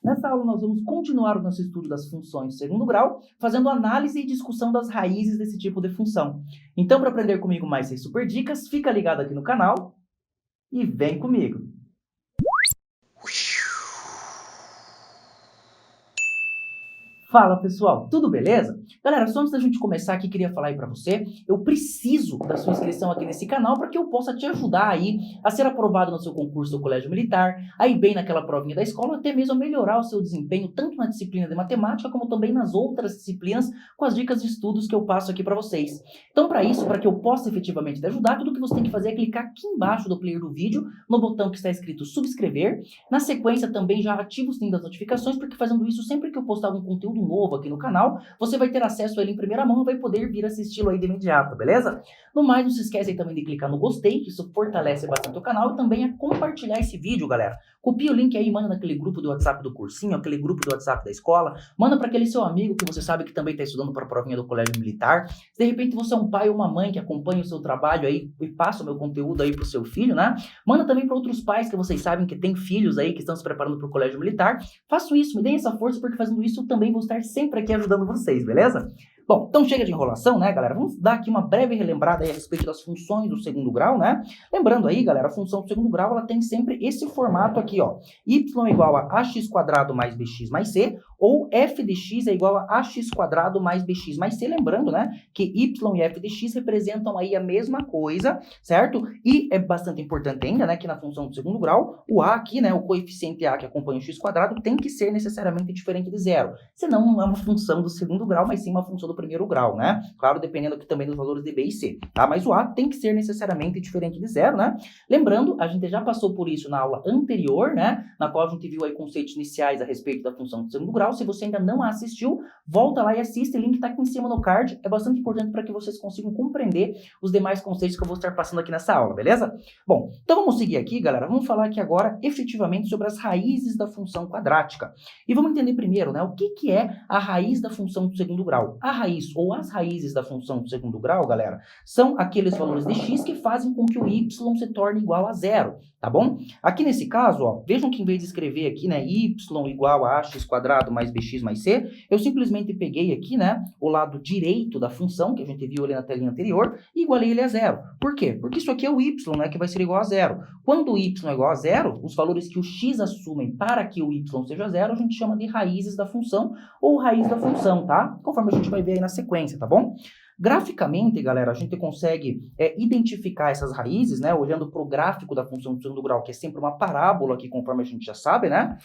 Nessa aula nós vamos continuar o nosso estudo das funções de segundo grau, fazendo análise e discussão das raízes desse tipo de função. Então, para aprender comigo mais 6 super dicas, fica ligado aqui no canal e vem comigo! Fala pessoal, tudo beleza? Galera, só antes da gente começar aqui, queria falar aí pra você, eu preciso da sua inscrição aqui nesse canal para que eu possa te ajudar aí a ser aprovado no seu concurso do Colégio Militar, aí bem naquela provinha da escola, até mesmo a melhorar o seu desempenho, tanto na disciplina de matemática, como também nas outras disciplinas, com as dicas de estudos que eu passo aqui para vocês. Então, para isso, para que eu possa efetivamente te ajudar, tudo que você tem que fazer é clicar aqui embaixo do player do vídeo, no botão que está escrito subscrever. Na sequência, também já ativa o sininho das notificações, porque fazendo isso, sempre que eu postar algum conteúdo novo aqui no canal, você vai ter acesso a ele em primeira mão e vai poder vir assisti-lo aí de imediato, beleza? No mais, não se esquece aí também de clicar no gostei, que isso fortalece bastante o canal, e também a compartilhar esse vídeo, galera. Copia o link aí, manda naquele grupo do WhatsApp do cursinho, aquele grupo do WhatsApp da escola, manda para aquele seu amigo que você sabe que também está estudando para a provinha do Colégio Militar. Se de repente você é um pai ou uma mãe que acompanha o seu trabalho aí e passa o meu conteúdo aí pro seu filho, né? Manda também para outros pais que vocês sabem que têm filhos aí que estão se preparando para o Colégio Militar. Faço isso, me deem essa força, porque fazendo isso eu também vou estar sempre aqui ajudando vocês, beleza? Bom, então chega de enrolação, né, galera? Vamos dar aqui uma breve relembrada aí a respeito das funções do segundo grau, né? Lembrando aí, galera, a função do segundo grau, ela tem sempre esse formato aqui, ó. Y igual a ax quadrado mais bx mais c, ou f de x é igual a ax quadrado mais bx mais c. Lembrando, né, que y e f de x representam aí a mesma coisa, certo? E é bastante importante ainda, né, que na função do segundo grau, o a aqui, né, o coeficiente a que acompanha o x quadrado tem que ser necessariamente diferente de zero. Senão não é uma função do segundo grau, mas sim uma função do primeiro grau, né? Claro, dependendo aqui também dos valores de b e c, tá? Mas o a tem que ser necessariamente diferente de zero, né? Lembrando, a gente já passou por isso na aula anterior, né? Na qual a gente viu aí conceitos iniciais a respeito da função do segundo grau. Se você ainda não a assistiu, volta lá e assiste, o link tá aqui em cima no card. É bastante importante para que vocês consigam compreender os demais conceitos que eu vou estar passando aqui nessa aula, beleza? Bom, então vamos seguir aqui, galera. Vamos falar aqui agora, efetivamente, sobre as raízes da função quadrática. E vamos entender primeiro, né? O que é a raiz da função do segundo grau? A raiz ou as raízes da função do segundo grau, galera, são aqueles valores de x que fazem com que o y se torne igual a zero, tá bom? Aqui nesse caso, ó, vejam que em vez de escrever aqui, né, y igual a ax quadrado mais bx mais c, eu simplesmente peguei aqui, né, o lado direito da função, que a gente viu ali na telinha anterior, e igualei ele a zero. Por quê? Porque isso aqui é o y, né, que vai ser igual a zero. Quando o y é igual a zero, os valores que o x assumem para que o y seja zero, a gente chama de raízes da função ou raiz da função, tá? Conforme a gente vai ver aí na sequência, tá bom? Graficamente, galera, a gente consegue identificar essas raízes, né, olhando para o gráfico da função do segundo grau, que é sempre uma parábola aqui, conforme a gente já sabe, né?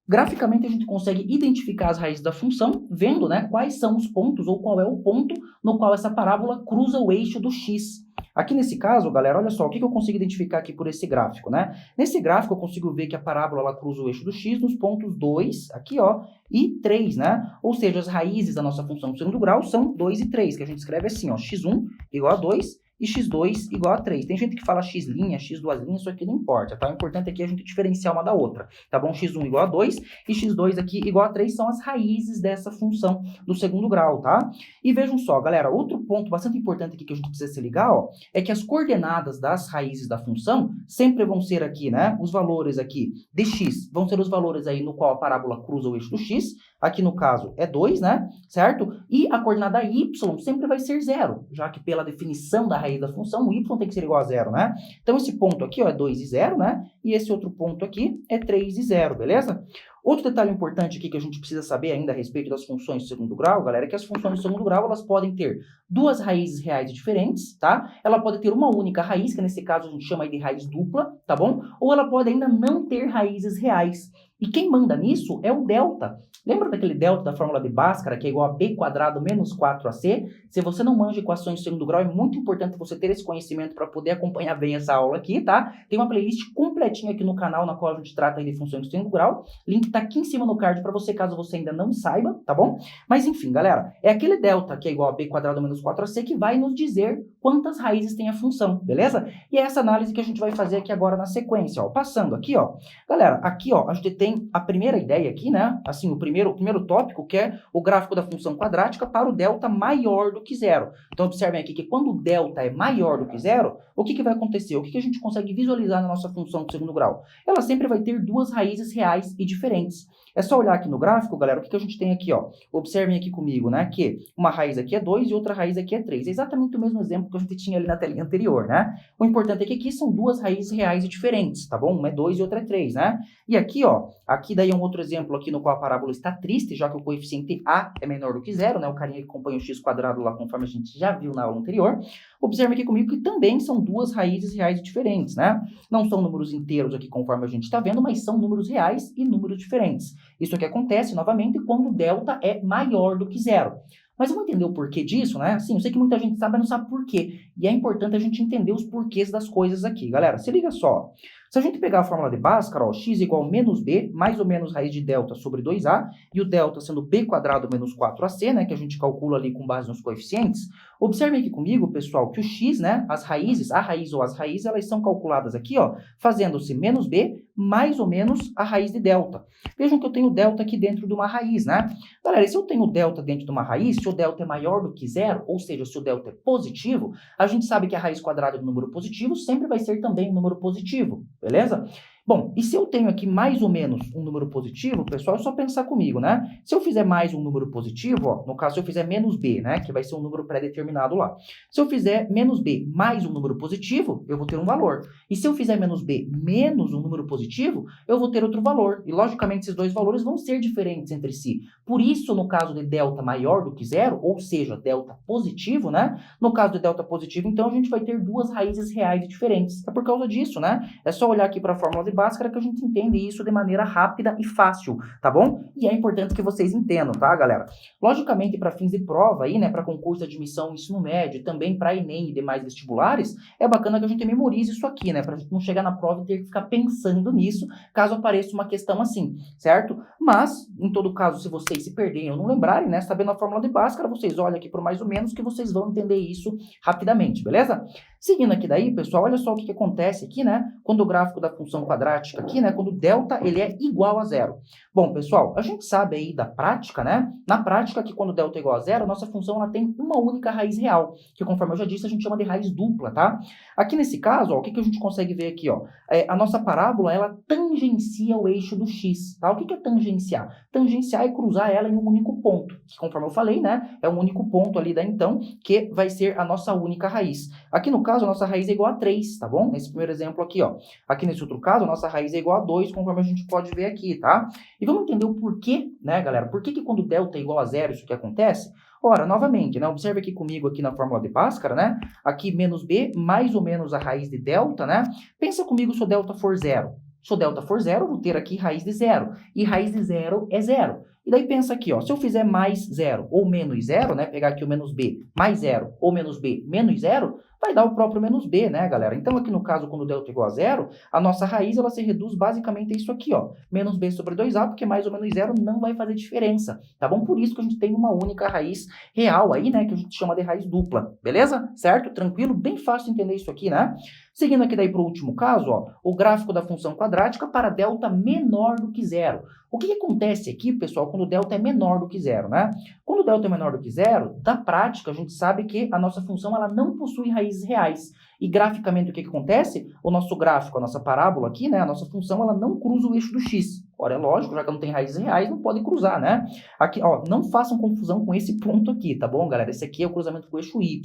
Graficamente, a gente consegue identificar as raízes da função, vendo, né, quais são os pontos, ou qual é o ponto no qual essa parábola cruza o eixo do x. Aqui nesse caso, galera, olha só, o que eu consigo identificar aqui por esse gráfico, né? Nesse gráfico, eu consigo ver que a parábola ela cruza o eixo do x nos pontos 2, aqui, ó, e 3, né? Ou seja, as raízes da nossa função do segundo grau são 2 e 3, que a gente escreve assim, ó, x1 igual a 2 e x2 igual a 3. Tem gente que fala x', x2', isso aqui não importa, tá? O importante aqui é a gente diferenciar uma da outra, tá bom? x1 igual a 2 e x2 aqui igual a 3 são as raízes dessa função do segundo grau, tá? E vejam só, galera, outro ponto bastante importante aqui que a gente precisa se ligar, ó, é que as coordenadas das raízes da função sempre vão ser aqui, né? Os valores aqui de x vão ser os valores aí no qual a parábola cruza o eixo do x. Aqui no caso é 2, né? Certo? E a coordenada y sempre vai ser 0, já que pela definição da raiz da função, o y tem que ser igual a 0, né? Então esse ponto aqui, ó, é 2 e 0, né? E esse outro ponto aqui é 3 e 0, beleza? Outro detalhe importante aqui que a gente precisa saber ainda a respeito das funções de segundo grau, galera, é que as funções de segundo grau, elas podem ter duas raízes reais diferentes, tá? Ela pode ter uma única raiz, que nesse caso a gente chama aí de raiz dupla, tá bom? Ou ela pode ainda não ter raízes reais. E quem manda nisso é o delta. Lembra daquele delta da fórmula de Bhaskara, que é igual a b quadrado menos 4ac? Se você não manja equações de segundo grau, é muito importante você ter esse conhecimento para poder acompanhar bem essa aula aqui, tá? Tem uma playlist completinha aqui no canal, na qual a gente trata aí de funções de segundo grau. Link tá aqui em cima no card para você, caso você ainda não saiba, tá bom? Mas enfim, galera, é aquele delta que é igual a b quadrado menos 4ac que vai nos dizer quantas raízes tem a função, beleza? E é essa análise que a gente vai fazer aqui agora na sequência, ó. Passando aqui, ó. Galera, aqui, ó, a gente tem tem a primeira ideia aqui, né? Assim, o primeiro tópico, que é o gráfico da função quadrática para o delta maior do que zero. Então, observem aqui que quando o delta é maior do que zero, o que vai acontecer? O que a gente consegue visualizar na nossa função de segundo grau? Ela sempre vai ter duas raízes reais e diferentes. É só olhar aqui no gráfico, galera, o que a gente tem aqui, ó. Observem aqui comigo, né, que uma raiz aqui é 2 e outra raiz aqui é 3. É exatamente o mesmo exemplo que a gente tinha ali na telinha anterior, né? O importante é que aqui são duas raízes reais e diferentes, tá bom? Uma é 2 e outra é 3, né? E aqui, ó, aqui daí é um outro exemplo aqui no qual a parábola está triste, já que o coeficiente a é menor do que zero, né? O carinha que acompanha o x quadrado lá, conforme a gente já viu na aula anterior. Observe aqui comigo que também são duas raízes reais diferentes, né? Não são números inteiros aqui, conforme a gente está vendo, mas são números reais e números diferentes. Isso aqui acontece, novamente, quando o delta é maior do que zero. Mas vamos entender o porquê disso, né? Sim, eu sei que muita gente sabe, mas não sabe por quê. E é importante a gente entender os porquês das coisas aqui. Galera, se liga só. Se a gente pegar a fórmula de Bhaskara, ó, x igual a menos b, mais ou menos raiz de delta sobre 2a, e o delta sendo b quadrado menos 4ac, né, que a gente calcula ali com base nos coeficientes, observem aqui comigo, pessoal, que o x, né, as raízes, a raiz ou as raízes, elas são calculadas aqui, ó, fazendo-se menos b mais ou menos a raiz de delta. Vejam que eu tenho delta aqui dentro de uma raiz, né? Galera, e se eu tenho delta dentro de uma raiz, se o delta é maior do que zero, ou seja, se o delta é positivo, a gente sabe que a raiz quadrada do número positivo sempre vai ser também um número positivo, beleza? Bom, e se eu tenho aqui mais ou menos um número positivo, pessoal, é só pensar comigo, né? Se eu fizer mais um número positivo, ó, no caso, se eu fizer menos b, né, que vai ser um número pré-determinado lá. Se eu fizer menos b mais um número positivo, eu vou ter um valor. E se eu fizer menos b menos um número positivo, eu vou ter outro valor. E, logicamente, esses dois valores vão ser diferentes entre si. Por isso, no caso de delta maior do que zero, ou seja, delta positivo, né? No caso de delta positivo, então, a gente vai ter duas raízes reais diferentes. É por causa disso, né? É só olhar aqui para a fórmula de Bhaskara que a gente entende isso de maneira rápida e fácil, tá bom? E é importante que vocês entendam, tá, galera? Logicamente, para fins de prova aí, né, para concurso de admissão ensino médio, também para Enem e demais vestibulares, é bacana que a gente memorize isso aqui, né, para a gente não chegar na prova e ter que ficar pensando nisso, caso apareça uma questão assim, certo? Mas, em todo caso, se vocês se perderem ou não lembrarem, né, sabendo a fórmula de Bhaskara, vocês olham aqui por mais ou menos que vocês vão entender isso rapidamente, beleza? Seguindo aqui daí, pessoal, olha só o que acontece aqui, né, quando o gráfico da função quadrática aqui, né, quando o delta ele é igual a zero. Bom, pessoal, a gente sabe aí da prática, né, na prática que quando o delta é igual a zero, a nossa função ela tem uma única raiz real, que conforme eu já disse, a gente chama de raiz dupla, tá? Aqui nesse caso, ó, o que a gente consegue ver aqui, ó, a nossa parábola, ela tangencia o eixo do x, tá? O que é tangenciar? Tangenciar é cruzar ela em um único ponto, que conforme eu falei, né, é um único ponto ali da então, que vai ser a nossa única raiz. Aqui no caso, a nossa raiz é igual a 3, tá bom? Nesse primeiro exemplo aqui, ó. Aqui nesse outro caso, a nossa raiz é igual a 2, conforme a gente pode ver aqui, tá? E vamos entender o porquê, né, galera? Por que quando delta é igual a zero isso que acontece? Ora, novamente, né, observe aqui comigo aqui na fórmula de Bhaskara, né? Aqui menos b, mais ou menos a raiz de delta, né? Pensa comigo se o delta for zero. Se o delta for zero, eu vou ter aqui raiz de zero. E raiz de zero é zero. E daí pensa aqui, ó, se eu fizer mais zero ou menos zero, né, pegar aqui o menos b mais zero ou menos b menos zero, vai dar o próprio menos b, né, galera? Então, aqui no caso, quando o delta é igual a zero, a nossa raiz, ela se reduz basicamente a isso aqui, ó, menos b sobre 2a, porque mais ou menos zero não vai fazer diferença, tá bom? Por isso que a gente tem uma única raiz real aí, né, que a gente chama de raiz dupla, beleza? Certo? Tranquilo? Bem fácil de entender isso aqui, né? Seguindo aqui daí para o último caso, ó, o gráfico da função quadrática para delta menor do que zero. O que acontece aqui, pessoal, quando o delta é menor do que zero, né? Quando o delta é menor do que zero, da prática, a gente sabe que a nossa função ela não possui raízes reais. E graficamente, o que acontece? O nosso gráfico, a nossa parábola aqui, né? A nossa função, ela não cruza o eixo do x. Ora, é lógico, já que não tem raízes reais, não pode cruzar, né? Aqui, ó, não façam confusão com esse ponto aqui, tá bom, galera? Esse aqui é o cruzamento com o eixo y,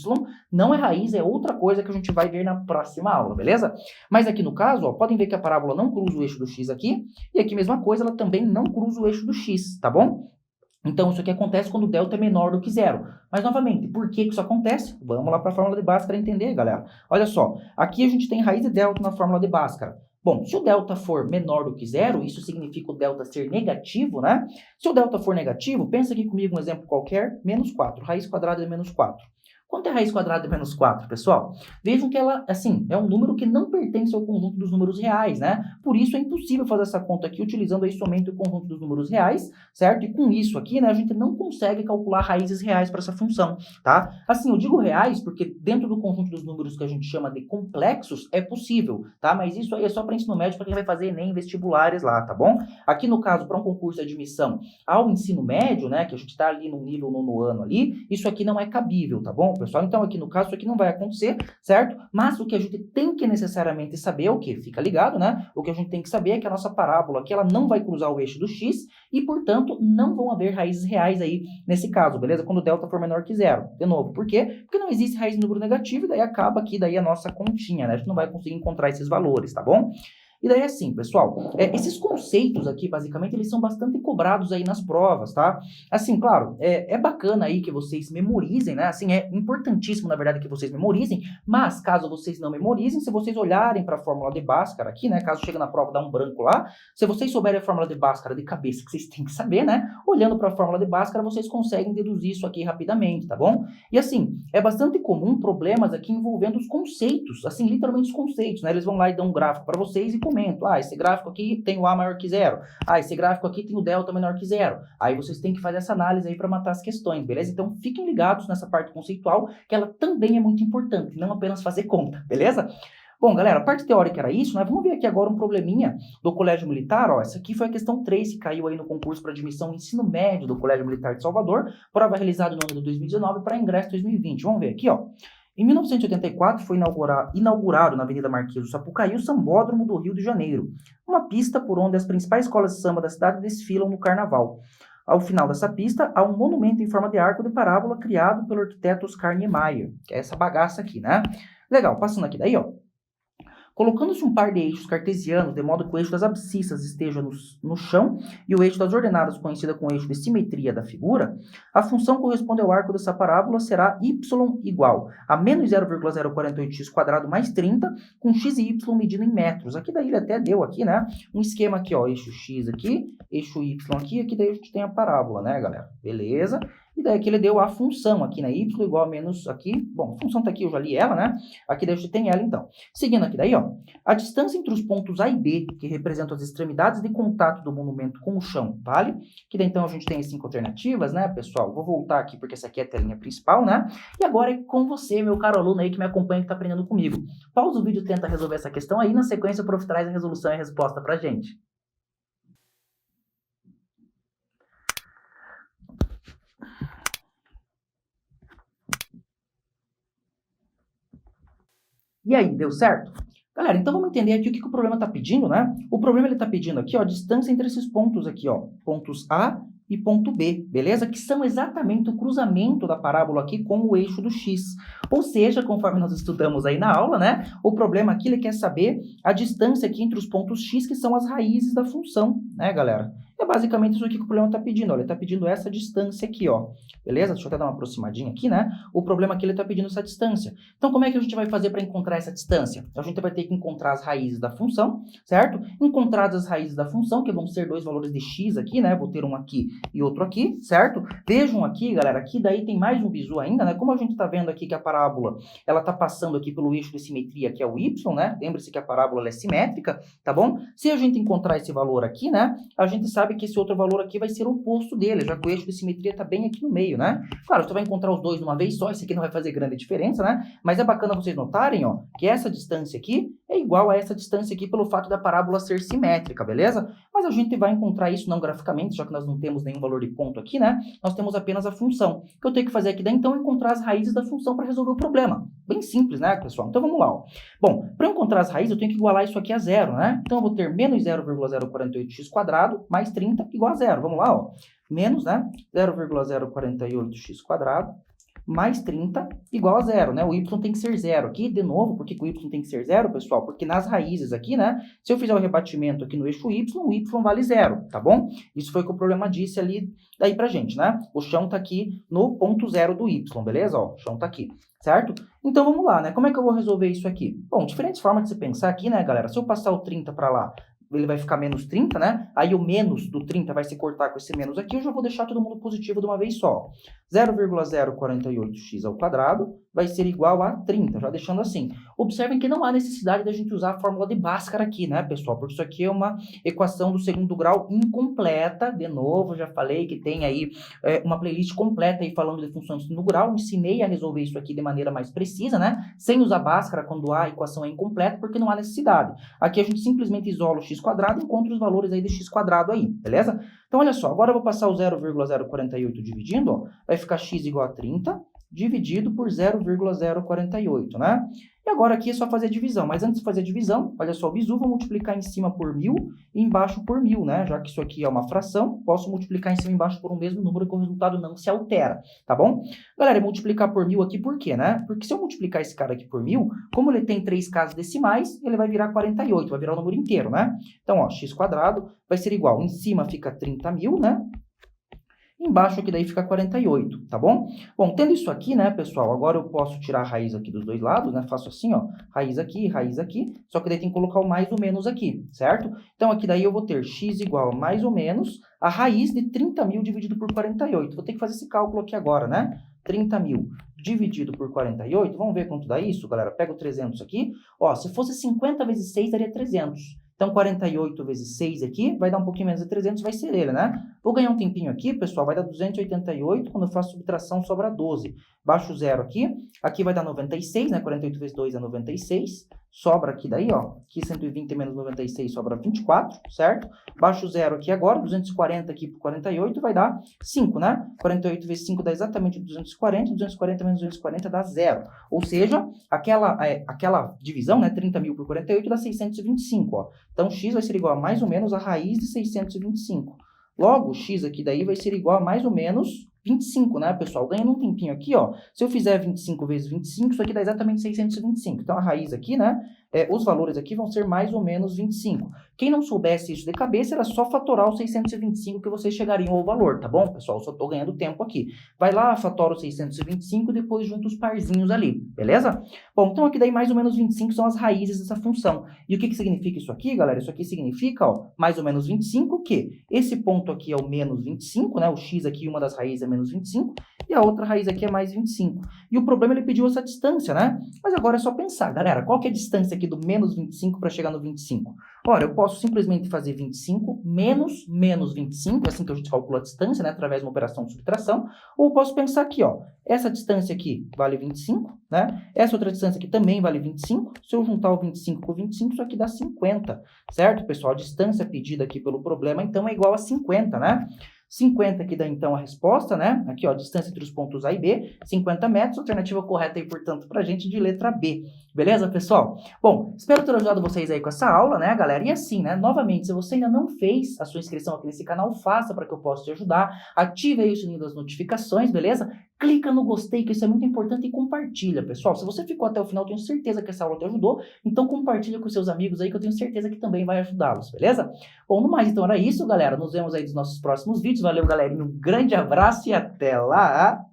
não é raiz, é outra coisa que a gente vai ver na próxima aula, beleza? Mas aqui no caso, ó, podem ver que a parábola não cruza o eixo do x aqui, e aqui, mesma coisa, ela também não cruza o eixo do x, tá bom? Então, isso aqui acontece quando o delta é menor do que zero. Mas, novamente, por que isso acontece? Vamos lá para a fórmula de Bhaskara entender, galera. Olha só, aqui a gente tem raiz de delta na fórmula de Bhaskara. Bom, se o delta for menor do que zero, isso significa o delta ser negativo, né? Se o delta for negativo, pensa aqui comigo um exemplo qualquer, menos 4, raiz quadrada de menos 4. Quanto é raiz quadrada de menos 4, pessoal? Vejam que ela, assim, é um número que não pertence ao conjunto dos números reais, né? Por isso é impossível fazer essa conta aqui utilizando aí somente o conjunto dos números reais, certo? E com isso aqui, né, a gente não consegue calcular raízes reais para essa função, tá? Assim, eu digo reais porque dentro do conjunto dos números que a gente chama de complexos é possível, tá? Mas isso aí é só para ensino médio, para quem vai fazer ENEM, vestibulares lá, tá bom? Aqui no caso, para um concurso de admissão ao ensino médio, né, que a gente está ali no nível 9º ano ali, isso aqui não é cabível, tá bom, pessoal? Então, aqui no caso, isso aqui não vai acontecer, certo? Mas o que a gente tem que necessariamente saber é o quê? Fica ligado, né? O que a gente tem que saber é que a nossa parábola aqui, ela não vai cruzar o eixo do x e, portanto, não vão haver raízes reais aí nesse caso, beleza? Quando o delta for menor que zero. De novo, por quê? Porque não existe raiz de número negativo e daí acaba aqui daí a nossa continha, né? A gente não vai conseguir encontrar esses valores, tá bom? E daí assim, pessoal, esses conceitos aqui, basicamente, eles são bastante cobrados aí nas provas, tá? Assim, claro, é bacana aí que vocês memorizem, né? Assim, é importantíssimo, na verdade, que vocês memorizem, mas caso vocês não memorizem, se vocês olharem para a fórmula de Bhaskara aqui, né? Caso chegue na prova dar um branco lá, se vocês souberem a fórmula de Bhaskara de cabeça, que vocês têm que saber, né? Olhando para a fórmula de Bhaskara, vocês conseguem deduzir isso aqui rapidamente, tá bom? E assim, é bastante comum problemas aqui envolvendo os conceitos, assim, literalmente os conceitos, né? Eles vão lá e dão um gráfico para vocês e comenta, esse gráfico aqui tem o A maior que zero, esse gráfico aqui tem o delta menor que zero, aí vocês têm que fazer essa análise aí para matar as questões, beleza? Então fiquem ligados nessa parte conceitual, que ela também é muito importante, não apenas fazer conta, beleza? Bom, galera, a parte teórica era isso, né? Vamos ver aqui agora um probleminha do Colégio Militar, ó. Essa aqui foi a questão 3 que caiu aí no concurso para admissão ao ensino médio do Colégio Militar de Salvador, prova realizada no ano de 2019 para ingresso 2020. Vamos ver aqui, ó. Em 1984 foi inaugurado na Avenida Marquês do Sapucaí o Sambódromo do Rio de Janeiro, uma pista por onde as principais escolas de samba da cidade desfilam no carnaval. Ao final dessa pista, há um monumento em forma de arco de parábola criado pelo arquiteto Oscar Niemeyer, que é essa bagaça aqui, né? Legal, passando aqui daí, ó. Colocando-se um par de eixos cartesianos, de modo que o eixo das abscissas esteja no chão e o eixo das ordenadas, conhecida como eixo de simetria da figura, a função corresponde ao arco dessa parábola será y igual a menos 0,048x² mais 30, com x e y medido em metros. Aqui daí ele até deu aqui, né, um esquema aqui, ó, eixo x aqui, eixo y aqui daí a gente tem a parábola, né, galera? Beleza? E daí aqui ele deu a função aqui, né? Y igual a menos aqui. Bom, a função tá aqui, eu já li ela, né? Aqui daí a gente tem ela, então. Seguindo aqui daí, ó. A distância entre os pontos A e B, que representam as extremidades de contato do monumento com o chão, vale? Que daí, então, a gente tem as 5 alternativas, né, pessoal? Vou voltar aqui, porque essa aqui é a telinha principal, né? E agora é com você, meu caro aluno aí que me acompanha, que tá aprendendo comigo. Pausa o vídeo, tenta resolver essa questão aí. Na sequência, o prof traz a resolução e a resposta pra gente. E aí, deu certo? Galera, então vamos entender aqui o que o problema está pedindo, né? O problema ele está pedindo aqui, ó, a distância entre esses pontos aqui, ó, pontos A e ponto B, beleza? Que são exatamente o cruzamento da parábola aqui com o eixo do x. Ou seja, conforme nós estudamos aí na aula, né? O problema aqui ele quer saber a distância aqui entre os pontos x, que são as raízes da função, né, galera? É basicamente isso aqui que o problema está pedindo, ó. Ele está pedindo essa distância aqui, ó. Beleza? Deixa eu até dar uma aproximadinha aqui, né? O problema aqui ele está pedindo essa distância. Então, como é que a gente vai fazer para encontrar essa distância? A gente vai ter que encontrar as raízes da função, certo? Encontradas as raízes da função, que vão ser dois valores de x aqui, né? Vou ter um aqui e outro aqui, certo? Vejam aqui, galera, aqui daí tem mais um bizu ainda, né? Como a gente está vendo aqui que a parábola, ela está passando aqui pelo eixo de simetria, que é o y, né? Lembre-se que a parábola ela é simétrica, tá bom? Se a gente encontrar esse valor aqui, né? A gente sabe que esse outro valor aqui vai ser o oposto dele, já que o eixo de simetria está bem aqui no meio, né? Claro, você vai encontrar os dois de uma vez só, esse aqui não vai fazer grande diferença, né? Mas é bacana vocês notarem, ó, que essa distância aqui é igual a essa distância aqui pelo fato da parábola ser simétrica, beleza? Mas a gente vai encontrar isso não graficamente, já que nós não temos nenhum valor de ponto aqui, né? Nós temos apenas a função. O que eu tenho que fazer aqui daí, então, é encontrar as raízes da função para resolver o problema. Bem simples, né, pessoal? Então, vamos lá, ó. Bom, para eu encontrar as raízes, eu tenho que igualar isso aqui a zero, né? Então, eu vou ter menos 0,048x² mais 30 igual a zero. Vamos lá, ó. Menos, né? 0,048x² mais 30 igual a zero, né? O y tem que ser zero aqui, de novo, por que o y tem que ser zero, pessoal? Porque nas raízes aqui, né? Se eu fizer o rebatimento aqui no eixo y, o y vale zero, tá bom? Isso foi o que o problema disse ali daí pra gente, né? O chão tá aqui no ponto zero do y, beleza? Ó, o chão tá aqui, certo? Então, vamos lá, né? Como é que eu vou resolver isso aqui? Bom, diferentes formas de se pensar aqui, né, galera? Se eu passar o 30 para lá, ele vai ficar menos 30, né? Aí o menos do 30 vai se cortar com esse menos aqui, eu já vou deixar todo mundo positivo de uma vez só. 0,048x ao quadrado vai ser igual a 30, já deixando assim. Observem que não há necessidade da gente usar a fórmula de Bhaskara aqui, né, pessoal? Porque isso aqui é uma equação do segundo grau incompleta. De novo, já falei que tem aí uma playlist completa aí falando de funções do segundo grau. Ensinei a resolver isso aqui de maneira mais precisa, né? Sem usar Bhaskara quando a equação é incompleta, porque não há necessidade. Aqui a gente simplesmente isola o x quadrado e encontra os valores aí de x quadrado aí, beleza? Então, olha só, agora eu vou passar o 0,048 dividindo, ó, vai ficar x igual a 30, dividido por 0,048, né? E agora aqui é só fazer a divisão, mas antes de fazer a divisão, olha só, o bizu vou multiplicar em cima por 1000 e embaixo por 1000, né? Já que isso aqui é uma fração, posso multiplicar em cima e embaixo por um mesmo número que o resultado não se altera, tá bom? Galera, multiplicar por 1000 aqui por quê, né? Porque se eu multiplicar esse cara aqui por 1000, como ele tem 3 casas decimais, ele vai virar 48, vai virar o número inteiro, né? Então, ó, x quadrado vai ser igual, em cima fica 30.000, né? Embaixo aqui daí fica 48, tá bom? Bom, tendo isso aqui, né, pessoal, agora eu posso tirar a raiz aqui dos dois lados, né? Faço assim, ó, raiz aqui, só que daí tem que colocar o mais ou menos aqui, certo? Então, aqui daí eu vou ter x igual a mais ou menos a raiz de 30.000 dividido por 48. Vou ter que fazer esse cálculo aqui agora, né? 30.000 dividido por 48, vamos ver quanto dá isso, galera? Pega o 300 aqui, ó, se fosse 50 vezes 6, daria 300. Então, 48 vezes 6 aqui, vai dar um pouquinho menos de 300, vai ser ele, né? Vou ganhar um tempinho aqui, pessoal, vai dar 288, quando eu faço subtração sobra 12. Baixo o zero aqui vai dar 96, né? 48 vezes 2 é 96, sobra aqui daí, ó, aqui 120 menos 96 sobra 24, certo? Baixo o zero aqui agora, 240 aqui por 48 vai dar 5, né? 48 vezes 5 dá exatamente 240, 240 menos 240 dá zero. Ou seja, aquela divisão, né, 30.000 por 48 dá 625, ó. Então, x vai ser igual a mais ou menos a raiz de 625. Logo, x aqui daí vai ser igual a mais ou menos 25, né, pessoal? Ganhando um tempinho aqui, ó. Se eu fizer 25 vezes 25, isso aqui dá exatamente 625. Então, a raiz aqui, né, os valores aqui vão ser mais ou menos 25. Quem não soubesse isso de cabeça, era só fatorar o 625 que vocês chegariam ao valor, tá bom, pessoal? Só tô ganhando tempo aqui. Vai lá, fatora o 625 e depois junta os parzinhos ali, beleza? Bom, então aqui daí mais ou menos 25 são as raízes dessa função. E o que que significa isso aqui, galera? Isso aqui significa, ó, mais ou menos 25 o quê? Esse ponto aqui é o menos 25, né? O x aqui, uma das raízes é menos 25, e a outra raiz aqui é mais 25. E o problema, ele pediu essa distância, né? Mas agora é só pensar, galera, qual que é a distância aqui do menos 25 para chegar no 25? Ora, eu posso simplesmente fazer 25 menos 25, é assim que a gente calcula a distância, né? Através de uma operação de subtração. Ou eu posso pensar aqui, ó, essa distância aqui vale 25, né? Essa outra distância aqui também vale 25. Se eu juntar o 25 com o 25, isso aqui dá 50, certo, pessoal? A distância pedida aqui pelo problema, então, é igual a 50, né? 50 que dá, então, a resposta, né? Aqui, ó, a distância entre os pontos A e B, 50 metros. Alternativa correta aí, portanto, pra gente de letra B. Beleza, pessoal? Bom, espero ter ajudado vocês aí com essa aula, né, galera? E assim, né, novamente, se você ainda não fez a sua inscrição aqui nesse canal, faça para que eu possa te ajudar. Ative aí o sininho das notificações, beleza? Clica no gostei, que isso é muito importante, e compartilha, pessoal. Se você ficou até o final, tenho certeza que essa aula te ajudou. Então, compartilha com seus amigos aí, que eu tenho certeza que também vai ajudá-los, beleza? Bom, no mais, então, era isso, galera. Nos vemos aí nos nossos próximos vídeos. Valeu, galerinha. Um grande abraço e até lá!